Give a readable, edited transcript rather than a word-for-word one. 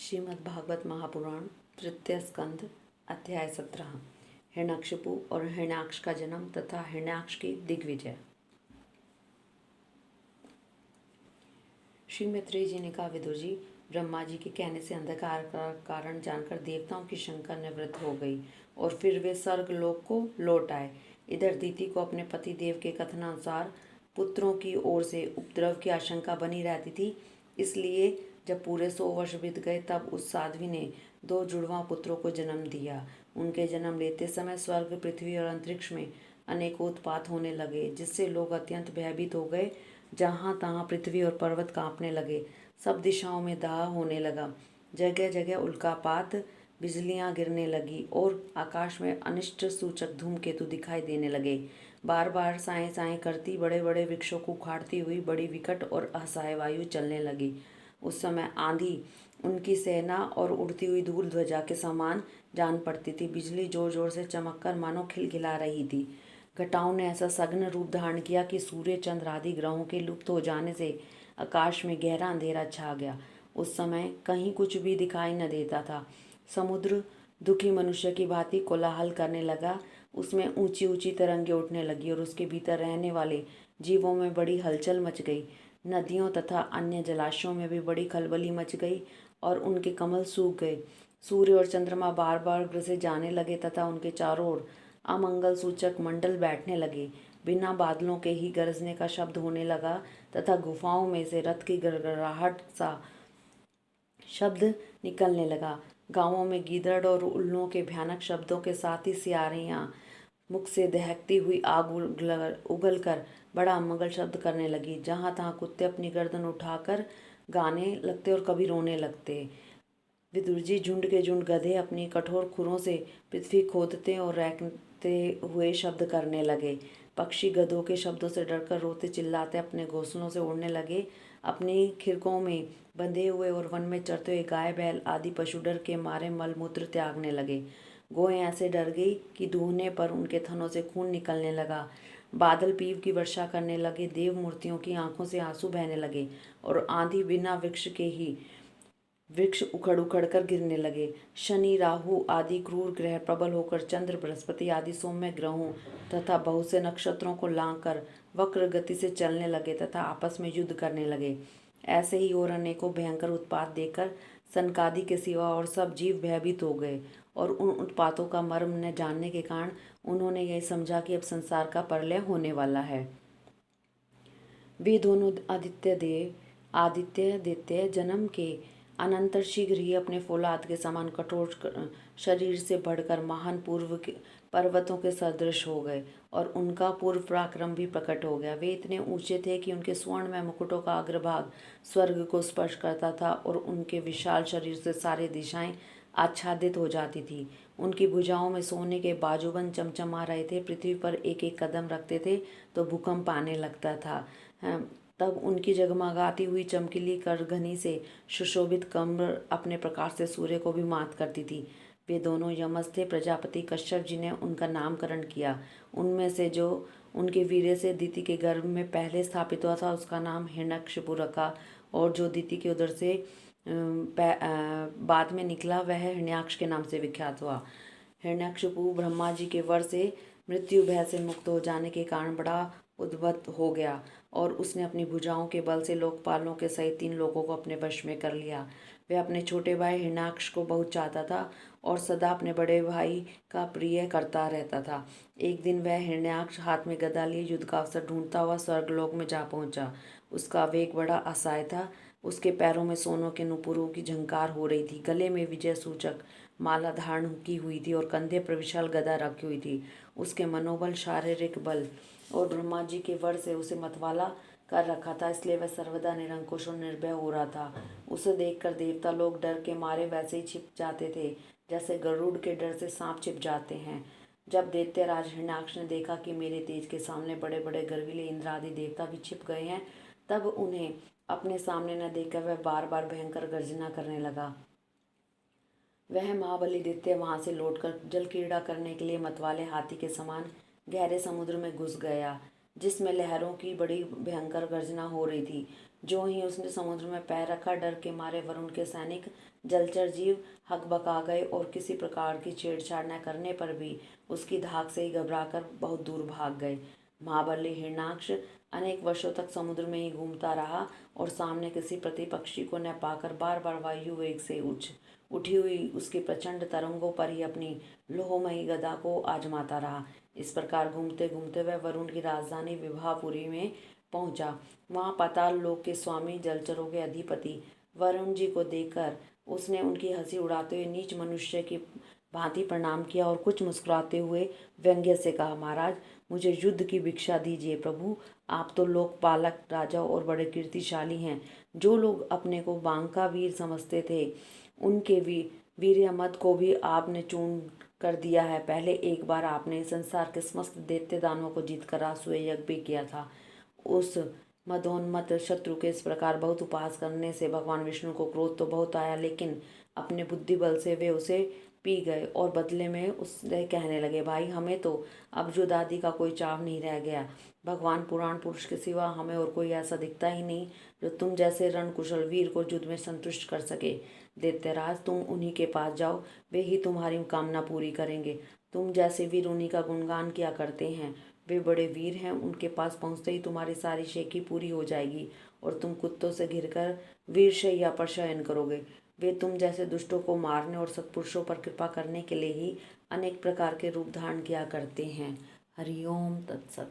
श्रीमद् भागवत महापुराण तृतीय स्कंध अध्याय 17 हिरण्यकशिपु और हिरण्याक्ष का जन्म तथा हिरण्याक्ष की दिग्विजय। श्री मैत्रेय जी ने कहा, विदुर जी, ब्रह्मा जी के कहने से अंधकार का कारण जानकर देवताओं की शंका निवृत्त हो गई और फिर वे स्वर्ग लोक को लौट आए। इधर दीति को अपने पति देव के कथनानुसार पुत्रों की ओर से उपद्रव की आशंका बनी रहती थी, इसलिए जब पूरे 100 वर्ष बीत गए तब उस साध्वी ने 2 जुड़वा पुत्रों को जन्म दिया। उनके जन्म लेते समय स्वर्ग, पृथ्वी और अंतरिक्ष में अनेकों उत्पात होने लगे, जिससे लोग अत्यंत भयभीत हो गए। जहाँ तहाँ पृथ्वी और पर्वत कांपने लगे, सब दिशाओं में दाह होने लगा, जगह जगह उल्कापात, बिजलियां गिरने लगी और आकाश में अनिष्ट सूचक धूमकेतु दिखाई देने लगे। बार बार साएं साएं करती बड़े बड़े वृक्षों को उखाड़ती हुई बड़ी विकट और असहाय वायु चलने लगी। उस समय आंधी उनकी सेना और उड़ती हुई धूल ध्वजा के समान जान पड़ती थी। बिजली जोर जोर से चमककर मानो खिलखिला रही थी। घटाओं ने ऐसा सघन रूप धारण किया कि सूर्य, चंद्र आदि ग्रहों के लुप्त हो जाने से आकाश में गहरा अंधेरा छा गया। उस समय कहीं कुछ भी दिखाई न देता था। समुद्र दुखी मनुष्य की भांति कोलाहल करने लगा। उसमें ऊंची ऊंची तरंगें उठने लगी और उसके भीतर रहने वाले जीवों में बड़ी हलचल मच गई। नदियों तथा अन्य जलाशयों में भी बड़ी खलबली मच गई और उनके कमल सूख गए। सूर्य और चंद्रमा बार बार ग्रसे जाने लगे तथा उनके चारों ओर अमंगल सूचक मंडल बैठने लगे। बिना बादलों के ही गरजने का शब्द होने लगा तथा गुफाओं में से रथ की गड़गड़ाहट सा शब्द निकलने लगा। गांवों में गीदड़ और उल्लुओं के भयानक शब्दों के साथ ही सियारियां मुख से दहकती हुई आग उगल कर बड़ा अमंगल शब्द करने लगी। जहाँ तहाँ कुत्ते अपनी गर्दन उठाकर गाने लगते और कभी रोने लगते। विदुर जी, झुंड के झुंड गधे अपनी कठोर खुरों से पृथ्वी खोदते और रैंकते हुए शब्द करने लगे। पक्षी गधों के शब्दों से डरकर रोते चिल्लाते अपने घोंसलों से उड़ने लगे। अपनी खिड़कों में बंधे हुए और वन में चरते हुए गाय बैल आदि पशु डर के मारे मलमूत्र त्यागने लगे। गोएं ऐसे डर गई कि दूहने पर उनके थनों से खून निकलने लगा। बादल पीव की वर्षा करने लगे। देव मूर्तियों की आंखों से आंसू बहने लगे और आंधी बिना वृक्ष के ही वृक्ष उखड़ उखड़ कर गिरने लगे। शनि, राहु आदि क्रूर ग्रह प्रबल होकर चंद्र, बृहस्पति आदि सौम्य ग्रहों तथा बहुत से नक्षत्रों को लांघकर वक्र गति से चलने लगे तथा आपस में युद्ध करने लगे। ऐसे ही और अनेकों भयंकर उत्पात देखकर सनकादि के सिवा और सब जीव भयभीत हो गए और उन उत्पातों का मर्म न जानने के कारण उन्होंने यही समझा कि अब संसार का प्रलय होने वाला है। वे दोनों आदित्य जन्म के अनंतर शीघ्र ही अपने फौलाद के समान कठोर शरीर से बढ़कर महान पर्वतों के सदृश हो गए और उनका पूर्व पराक्रम भी प्रकट हो गया। वे इतने ऊंचे थे कि उनके स्वर्ण में मुकुटों का अग्रभाग स्वर्ग को स्पर्श करता था और उनके विशाल शरीर से सारी दिशाएं आच्छादित हो जाती थी। उनकी भुजाओं में सोने के बाजूबंद चमचमा रहे थे। पृथ्वी पर एक एक कदम रखते थे तो भूकंप आने लगता था। तब उनकी जगमगाती हुई चमकीली करघनी से सुशोभित कमर अपने प्रकाश से सूर्य को भी मात करती थी। वे दोनों यमज थे। प्रजापति कश्यप जी ने उनका नामकरण किया। उनमें से जो उनके वीर्य से दीति के गर्भ में पहले स्थापित हुआ था उसका नाम हिरण्यकशिपु रखा और जो दीति के उदर से बाद में निकला वह हिरण्याक्ष के नाम से विख्यात हुआ। हिरण्यकशिपु ब्रह्मा जी के वर से मृत्यु भय से मुक्त हो जाने के कारण बड़ा उद्भट हो गया और उसने अपनी भुजाओं के बल से लोकपालों के सहित 3 लोगों को अपने वश में कर लिया। वह अपने छोटे भाई हिरण्याक्ष को बहुत चाहता था और सदा अपने बड़े भाई का प्रिय करता रहता था। एक दिन वह हिरण्याक्ष हाथ में गदा लिए युद्ध का अवसर ढूंढता हुआ स्वर्गलोक में जा पहुंचा। उसका वेग बड़ा असहाय था। उसके पैरों में सोनों के नुपुरों की झंकार हो रही थी। गले में विजय सूचक माला धारण की हुई थी और कंधे पर विशाल गदा रखी हुई थी। उसके मनोबल, शारीरिक बल और ब्रह्मा जी के वर से उसे मतवाला कर रखा था, इसलिए वह सर्वदा निरंकुश और निर्भय हो रहा था। उसे देखकर देवता लोग डर के मारे वैसे ही छिप जाते थे जैसे गरुड़ के डर से सांप छिप जाते हैं। जब दैत्यराज हिरण्याक्ष ने देखा कि मेरे तेज के सामने बड़े बड़े गर्विले इंद्र आदि देवता भी छिप गए हैं, तब उन्हें अपने सामने न देखकर वह बार बार भयंकर गर्जना करने लगा। वह महाबली दैत्य वहां से लौटकर जल क्रीड़ा करने के लिए मतवाले हाथी के समान गहरे समुद्र में घुस गया। जिसमें लहरों की बड़ी भयंकर गर्जना हो रही थी। जो ही उसने समुद्र में पैर रखा, डर के मारे वरुण के सैनिक जलचर जीव हकबका गए और किसी प्रकार की छेड़छाड़ न करने पर भी उसकी धाक से ही घबराकर बहुत दूर भाग गए। महाबली हिरणाक्ष अनेक वर्षों तक समुद्र में ही घूमता रहा और सामने किसी प्रतिपक्षी को न पाकर बार बार वायु वेग से उठी हुई उसकी प्रचंड तरंगों पर ही अपनी लोहमयी गदा को आजमाता रहा। इस प्रकार घूमते घूमते वह वरुण की राजधानी विवाहपुरी में पहुंचा। वहां पाताल लोक के स्वामी, जलचरों के अधिपति वरुण जी को देखकर उसने उनकी हंसी उड़ाते हुए नीच मनुष्य की भांति प्रणाम किया और कुछ मुस्कुराते हुए व्यंग्य से कहा, महाराज, मुझे युद्ध की भिक्षा दीजिए। प्रभु, आप तो लोकपालक राजा और बड़े कीर्तिशाली हैं। जो लोग अपने को बांका वीर समझते थे, उनके वीर्य मद को भी आपने चूर्ण कर दिया है। पहले एक बार आपने संसार के समस्त दैत्य दानवों को जीतकर रासुए यज्ञ भी किया था। उस मदोन्मत्त शत्रु के इस प्रकार बहुत उपहास करने से भगवान विष्णु को क्रोध तो बहुत आया, लेकिन अपने बुद्धि बल से वे उसे पी गए और बदले में उससे कहने लगे, भाई, हमें तो अब युद्ध आदि का कोई चाव नहीं रह गया। भगवान पुराण पुरुष के सिवा हमें और कोई ऐसा दिखता ही नहीं जो तुम जैसे रणकुशल वीर को युद्ध में संतुष्ट कर सके। दैत्यराज, तुम उन्हीं के पास जाओ, वे ही तुम्हारी कामना पूरी करेंगे। तुम जैसे वीर उन्हीं का गुणगान किया करते हैं। वे बड़े वीर हैं, उनके पास पहुंचते ही तुम्हारी सारी शेखी पूरी हो जाएगी और तुम कुत्तों से घिरकर वीरशैया पर शयन करोगे। वे तुम जैसे दुष्टों को मारने और सत्पुरुषों पर कृपा करने के लिए ही अनेक प्रकार के रूप धारण किया करते हैं। हरिओम तत्सत।